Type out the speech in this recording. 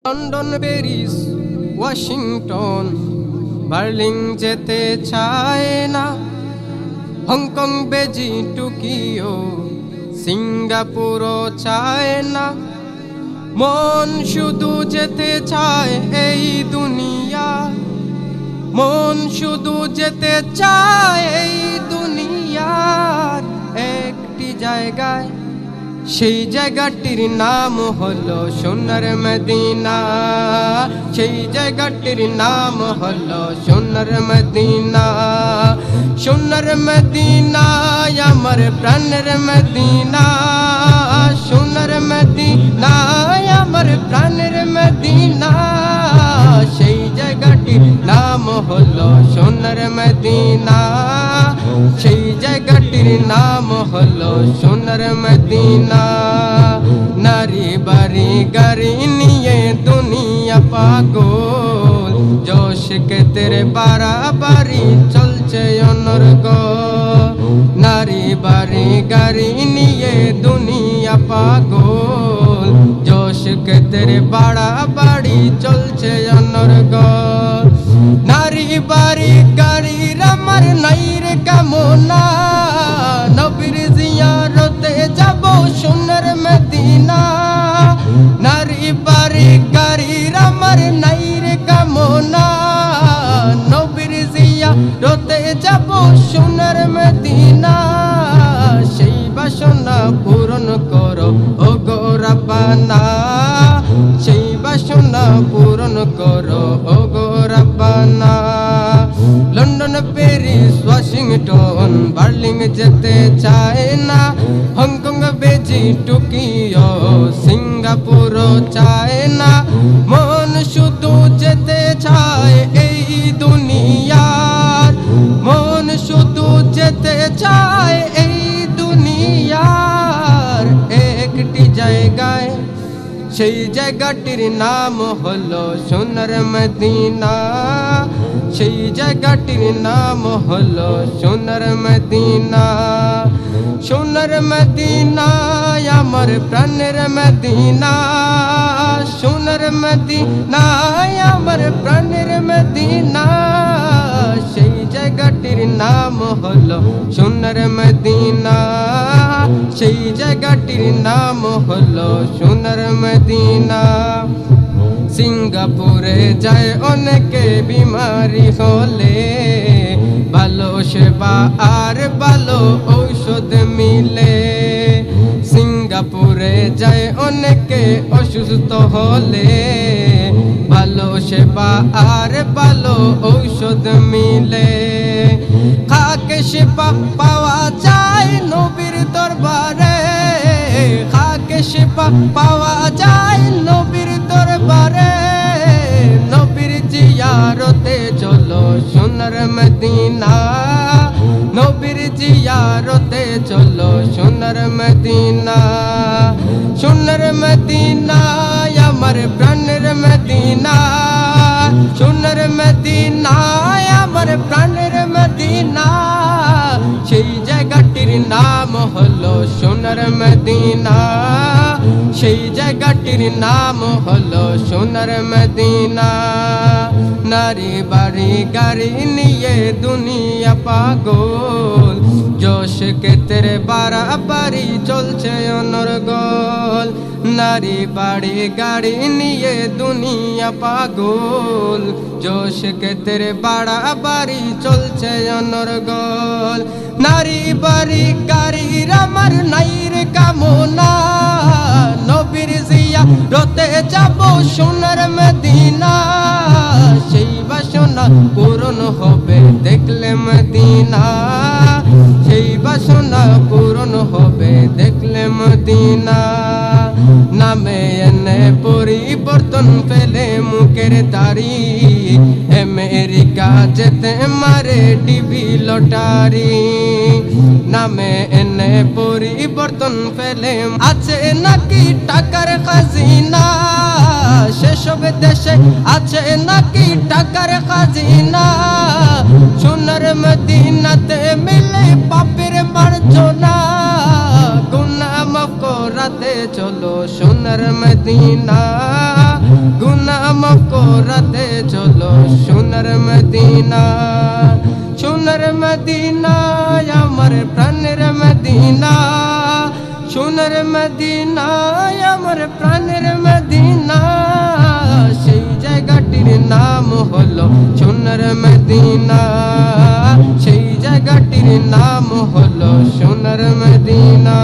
London, Paris, Washington, Berlin যেতে চায় না। হংকং, বেজিং, টোকিও, সিঙ্গাপুরও চায় না। মন শুধু যেতে চায় এই দুনিয়া, মন শুধু যেতে চায় এই দুনিয়ার একটি জায়গায়। সেই জায়গাটির নাম হলো সোনার মদিনা, সেই জায়গাটির নাম হলো সোনার মদিনা। সোনার মদিনা আমার প্রাণের মদিনা, সোনার মদিনা আমার প্রাণের মদিনা। সেই জায়গাটির নাম হলো সোনার মদিনা, সেই জায়গাটির নাম হলো সোনার মদিনা। নারী বাড়ি গাড়ি নিয়ে দুনিয়া পাগল, জোশ কে তেরে বাড়াবাড়ি চলছে অনর্গল। নারী বাড়ি গাড়ি নিয়ে দুনিয়া পাগল, জোশ কে তেরে বাড়াবাড়ি চলছে অনর্গল। নারী বাড়ি গাড়ির আমার নাই রে কামনা, নবীর জিয়ারতে যাব সোনার মদিনা। নারী বাড়ি গাড়ির আমার নাই রে কামনা, নবীর জিয়ারতে যাব সোনার মদিনা। সেই বাসনা পূরণ করো ও গো রাব্বানা, সেই বাসনা পূরণ করো ও গো রাব্বানা। লন্ডন, প্যারিস, ওয়াশিংটন, বার্লিন যেতে চায় না। হংকং, বেজিং, টোকিও, সিঙ্গাপুরও চায় না। মন শুধু যেতে চায় এই দুনিয়ার, মন শুধু যেতে চায় এই দুনিয়ার একটি জায়গায়। সেই জায়গাটির নাম হলো সোনার মদিনা, সেই জায়গাটির নাম হলো সোনার মদিনা। সোনার মদিনা আমার প্রাণের মদিনা, সোনার মদিনা আমার প্রাণের মদিনা। সেই জায়গাটির নাম হলো সোনার মদিনা, সেই জায়গাটির নাম হলো সোনার মদিনা। সিঙ্গাপুরে যায় অনেকে বিমারি হলে, ভালো সেবা আর ভালো ঔষধ মিলে। সিঙ্গাপুরে যায় অনেকে অসুস্থ হলে, ভালো সেবা আর ভালো ঔষধ মিলে। খাকে সেবা পাওয়া যায় নবীর দরবারে, খাকে সেবা পাওয়া যায় নবীর দরবারে। নবীর জিয়ারতে চলো সোনার মদিনা, নবীর জিয়ারতে চলো সোনার মদিনা। সোনার মদিনা আমার প্রাণের মদিনা, সোনার মদিনা আমার প্রাণের মদিনা। সেই জায়গাটির নাম হলো সোনার মদিনা, সেই জায়গাটির নাম হলো সোনার মদিনা। নারী বাড়ি গাড়ি নিয়ে দুনিয়া পাগল, জোশ কে তেরে বাড়াবাড়ি চলছে অনর্গল। নারী বাড়ি গাড়ি নিয়ে দুনিয়া পাগল, জোশ কে তেরে বাড়াবাড়ি চলছে অনর্গল। নারী বাড়ি গাড়ির আমার নাই রে কামনা, নবীর জিয়ারতে যাব সোনার মদিনা। সেই বাসনা পূরণ হবে দেখলে মদিনা, সেই বাসনা পূরণ হবে দেখলে মদিনা। নামে এনে পরিবর্তন ফেলে মুখের দাড়ি, আমেরিকা যেতে মারে টিভি লটারি। নামে এনে পরিবর্তন ফেলে আছে নাকি টাকার খাজিনা, সেসব দেশে আছে নাকি টাকার খাজিনা। সোনার মদিনাতে মিলে পাপের মার্জনা, গুনাহ মাফ করাতে চলো সোনার মদিনা, গুনাহ রাতে চলো সোনার মদিনা, সোনার মদিনা আমার প্রাণের মদিনা, সোনার মদিনা আমার প্রাণের মদিনা, সেই জায়গাটির নাম হলো সোনার মদিনা, সেই জায়গাটির নাম হলো সোনার মদিনা।